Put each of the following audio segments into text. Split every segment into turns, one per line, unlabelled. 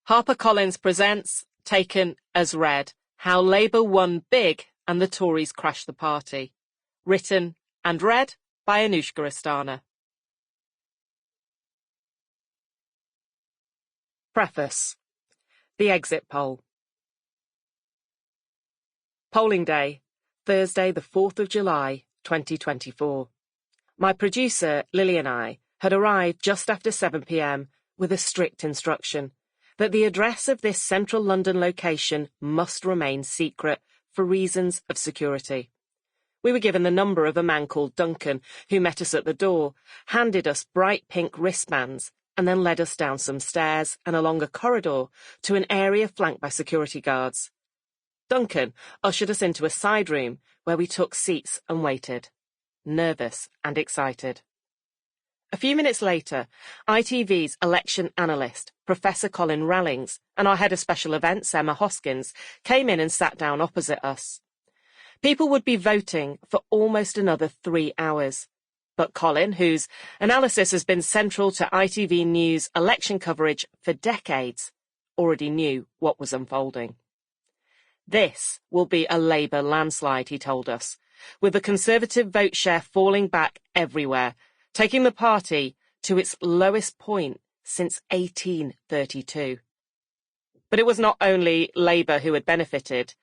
HarperCollins presents, taken as read, How Labour Won Big and the Tories Crashed the Party. Written and read by Anushka Asthana. Preface. The exit poll. Polling day, Thursday the 4th of July, 2024. My producer, Lily, and I had arrived just after 7 p.m. with a strict instruction that the address of this central London location must remain secret for reasons of security. We were given the number of a man called Duncan, who met us at the door, handed us bright pink wristbands, and then led us down some stairs and along a corridor to an area flanked by security guards. Duncan ushered us into a side room where we took seats and waited, nervous and excited. A few minutes later, ITV's election analyst, Professor Colin Rallings, and our head of special events, Emma Hoskins, came in and sat down opposite us. People would be voting for almost another 3 hours. But Colin, whose analysis has been central to ITV News election coverage for decades, already knew what was unfolding. This will be a Labour landslide, he told us, with the Conservative vote share falling back everywhere, taking the party to its lowest point since 1832. But it was not only Labour who had benefited.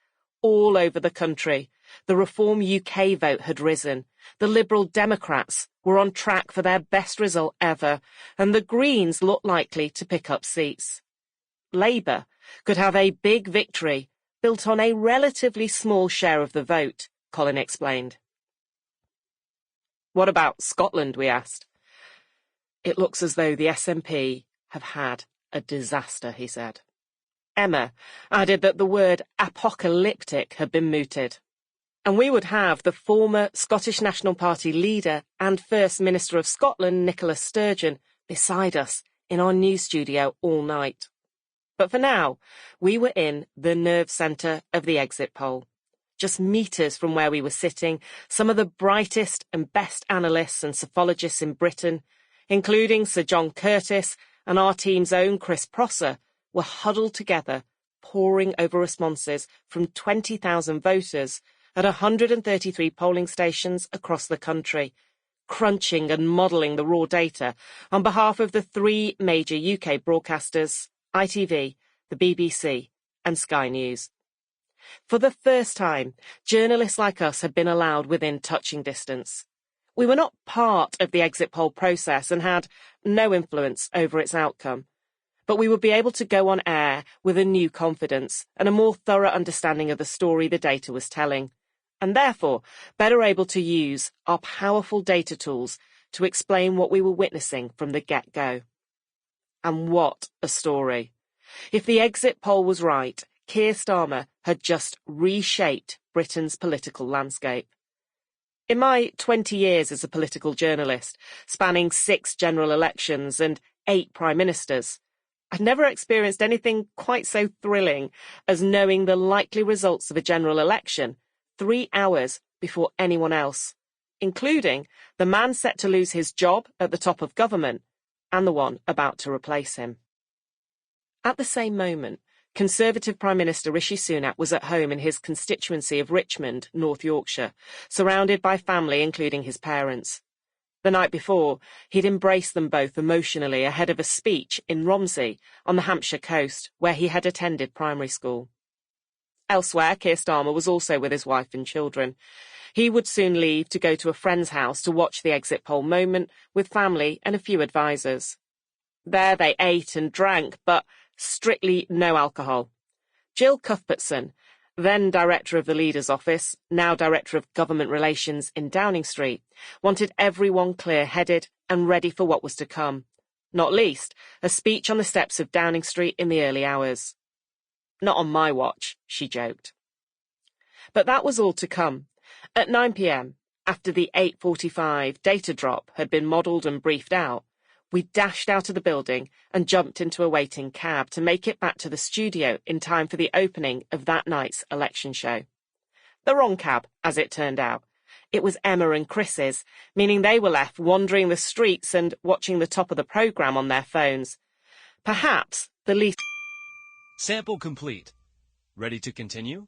All over the country, the Reform UK vote had risen, the Liberal Democrats were on track for their best result ever, and the Greens looked likely to pick up seats. Labour could have a big victory built on a relatively small share of the vote, Colin explained. What about Scotland, we asked. It looks as though the SNP have had a disaster, he said. Emma added that the word apocalyptic had been mooted. And we would have the former Scottish National Party leader and First Minister of Scotland, Nicola Sturgeon, beside us in our news studio all night. But for now, we were in the nerve centre of the exit poll. Just metres from where we were sitting, some of the brightest and best analysts and psephologists in Britain, including Sir John Curtis and our team's own Chris Prosser, were huddled together, poring over responses from 20,000 voters at 133 polling stations across the country, crunching and modelling the raw data on behalf of the 3 major UK broadcasters, ITV, the BBC and Sky News. For the first time, journalists like us had been allowed within touching distance. We were not part of the exit poll process and had no influence over its outcome, but we would be able to go on air with a new confidence and a more thorough understanding of the story the data was telling, and therefore better able to use our powerful data tools to explain what we were witnessing from the get-go. And what a story. If the exit poll was right, Keir Starmer had just reshaped Britain's political landscape. In my 20 years as a political journalist, spanning 6 general elections and 8 prime ministers, I'd never experienced anything quite so thrilling as knowing the likely results of a general election 3 hours before anyone else, including the man set to lose his job at the top of government and the one about to replace him. At the same moment, Conservative Prime Minister Rishi Sunak was at home in his constituency of Richmond, North Yorkshire, surrounded by family, including his parents. The night before, he'd embraced them both emotionally ahead of a speech in Romsey on the Hampshire coast, where he had attended primary school. Elsewhere, Keir Starmer was also with his wife and children. He would soon leave to go to a friend's house to watch the exit poll moment with family and a few advisers. There they ate and drank, but strictly no alcohol. Jill Cuthbertson, then Director of the Leader's Office, now Director of Government Relations in Downing Street, wanted everyone clear-headed and ready for what was to come, not least a speech on the steps of Downing Street in the early hours. Not on my watch, she joked. But that was all to come. At 9 p.m, after the 8:45 data drop had been modelled and briefed out, we dashed out of the building and jumped into a waiting cab to make it back to the studio in time for the opening of that night's election show. The wrong cab, as it turned out. It was Emma and Chris's, meaning they were left wandering the streets and watching the top of the programme on their phones. Perhaps the least
Sample complete. Ready to continue?